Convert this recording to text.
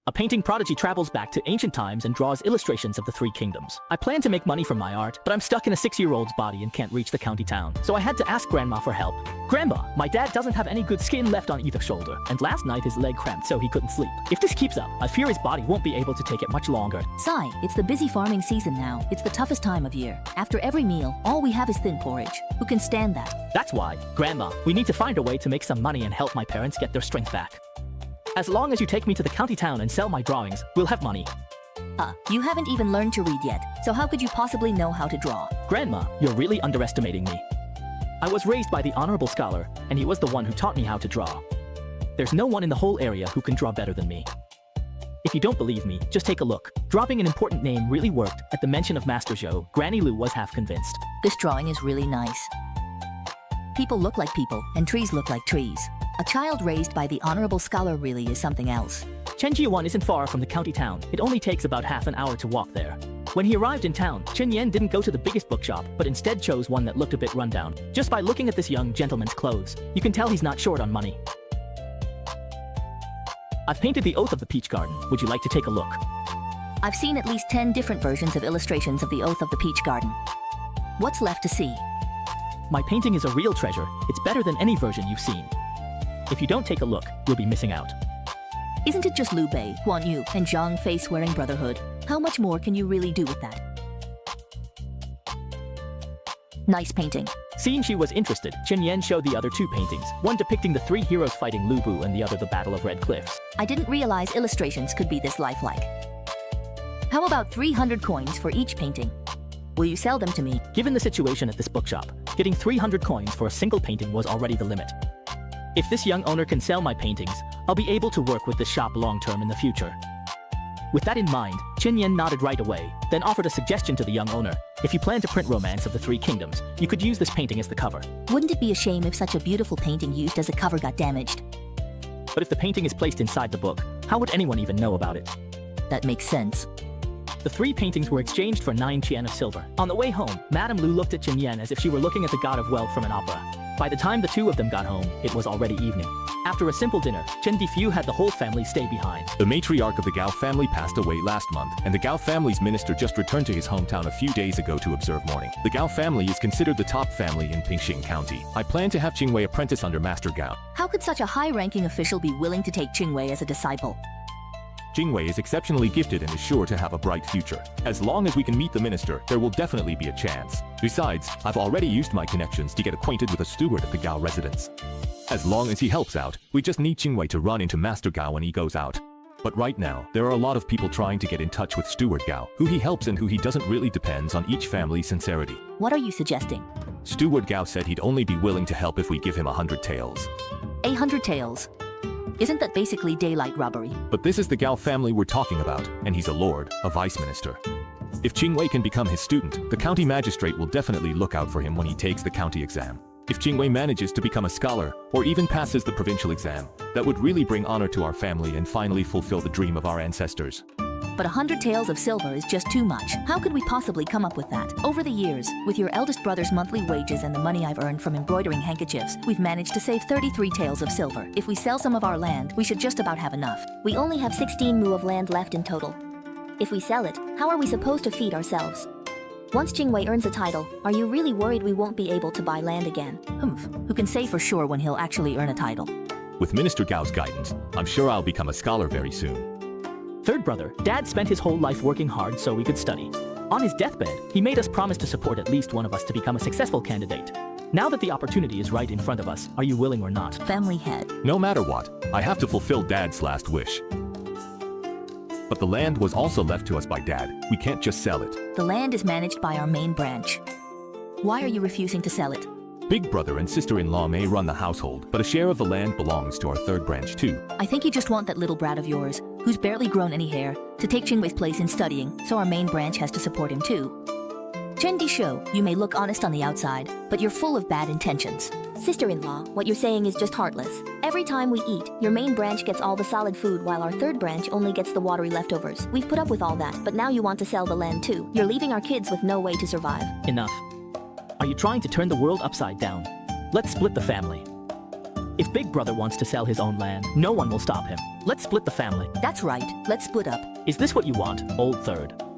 A painting prodigy travels back to ancient times and draws illustrations of the three kingdoms. I plan to make money from my art, but I'm stuck in a 6-year-old's body and can't reach the county town. So I had to ask Grandma for help. Grandma, my dad doesn't have any good skin left on either shoulder, and last night his leg cramped so he couldn't sleep. If this keeps up, I fear his body won't be able to take it much longer. Sigh, it's the busy farming season now. It's the toughest time of year. After every meal, all we have is thin porridge. Who can stand that? That's why, Grandma, we need to find a way to make some money and help my parents get their strength back. As long as you take me to the county town and sell my drawings, we'll have money. You haven't even learned to read yet, so how could you possibly know how to draw? Grandma, you're really underestimating me. I was raised by the honorable scholar, and he was the one who taught me how to draw. There's no one in the whole area who can draw better than me. If you don't believe me, just take a look. Dropping an important name really worked. At the mention of Master Zhou, Granny Lu was half convinced. This drawing is really nice. People look like people, and trees look like trees. A child raised by the honorable scholar really is something else. Chen Jiwan isn't far from the county town. It only takes about half an hour to walk there. When he arrived in town, Chen Yan didn't go to the biggest bookshop, but instead chose one that looked a bit rundown. Just by looking at this young gentleman's clothes, you can tell he's not short on money. I've painted the Oath of the Peach Garden. Would you like to take a look? I've seen at least 10 different versions of illustrations of the Oath of the Peach Garden. What's left to see? My painting is a real treasure. It's better than any version you've seen. If you don't take a look, you'll be missing out. Isn't it just Liu Bei, Guan Yu, and Zhang Fei swearing brotherhood? How much more can you really do with that? Nice painting. Seeing she was interested, Chen Yan showed the other two paintings, one depicting the three heroes fighting Lu Bu and the other the Battle of Red Cliffs. I didn't realize illustrations could be this lifelike. How about 300 coins for each painting? Will you sell them to me? Given the situation at this bookshop, getting 300 coins for a single painting was already the limit. If this young owner can sell my paintings, I'll be able to work with the shop long-term in the future. With that in mind, Chen Yan nodded right away, then offered a suggestion to the young owner. If you plan to print Romance of the Three Kingdoms, you could use this painting as the cover. Wouldn't it be a shame if such a beautiful painting used as a cover got damaged? But if the painting is placed inside the book, how would anyone even know about it? That makes sense. The three paintings were exchanged for 9 Qian of silver. On the way home, Madame Lu looked at Chen Yan as if she were looking at the god of wealth from an opera. By the time the two of them got home, it was already evening. After a simple dinner, Chen Difu had the whole family stay behind. The matriarch of the Gao family passed away last month, and the Gao family's minister just returned to his hometown a few days ago to observe mourning. The Gao family is considered the top family in Pingxing County. I plan to have Qingwei apprentice under Master Gao. How could such a high-ranking official be willing to take Qingwei as a disciple? Qingwei is exceptionally gifted and is sure to have a bright future. As long as we can meet the minister, there will definitely be a chance. Besides, I've already used my connections to get acquainted with a steward at the Gao residence. As long as he helps out, we just need Qingwei to run into Master Gao when he goes out. But right now, there are a lot of people trying to get in touch with Steward Gao. Who he helps and who he doesn't really depends on each family's sincerity. What are you suggesting? Steward Gao said he'd only be willing to help if we give him 100 taels. 800 taels. Isn't that basically daylight robbery? But this is the Gao family we're talking about, and he's a lord, a vice minister. If Qingwei can become his student, the county magistrate will definitely look out for him when he takes the county exam. If Qingwei manages to become a scholar, or even passes the provincial exam, that would really bring honor to our family and finally fulfill the dream of our ancestors. But 100 taels of silver is just too much. How could we possibly come up with that? Over the years, with your eldest brother's monthly wages and the money I've earned from embroidering handkerchiefs, we've managed to save 33 taels of silver. If we sell some of our land, we should just about have enough. We only have 16 mu of land left in total. If we sell it, how are we supposed to feed ourselves? Once Qingwei earns a title, are you really worried we won't be able to buy land again? Who can say for sure when he'll actually earn a title? With Minister Gao's guidance, I'm sure I'll become a scholar very soon. Third brother, Dad spent his whole life working hard so we could study. On his deathbed, he made us promise to support at least one of us to become a successful candidate. Now that the opportunity is right in front of us, are you willing or not? Family head. No matter what, I have to fulfill Dad's last wish. But the land was also left to us by Dad. We can't just sell it. The land is managed by our main branch. Why are you refusing to sell it? Big brother and sister-in-law may run the household, but a share of the land belongs to our third branch too. I think you just want that little brat of yours, who's barely grown any hair, to take Qingwei's place in studying, so our main branch has to support him too. Chen Dishou, you may look honest on the outside, but you're full of bad intentions. Sister-in-law, what you're saying is just heartless. Every time we eat, your main branch gets all the solid food while our third branch only gets the watery leftovers. We've put up with all that, but now you want to sell the land too. You're leaving our kids with no way to survive. Enough. Are you trying to turn the world upside down? Let's split the family. If Big Brother wants to sell his own land, no one will stop him. Let's split the family. That's right. Let's split up. Is this what you want, old third?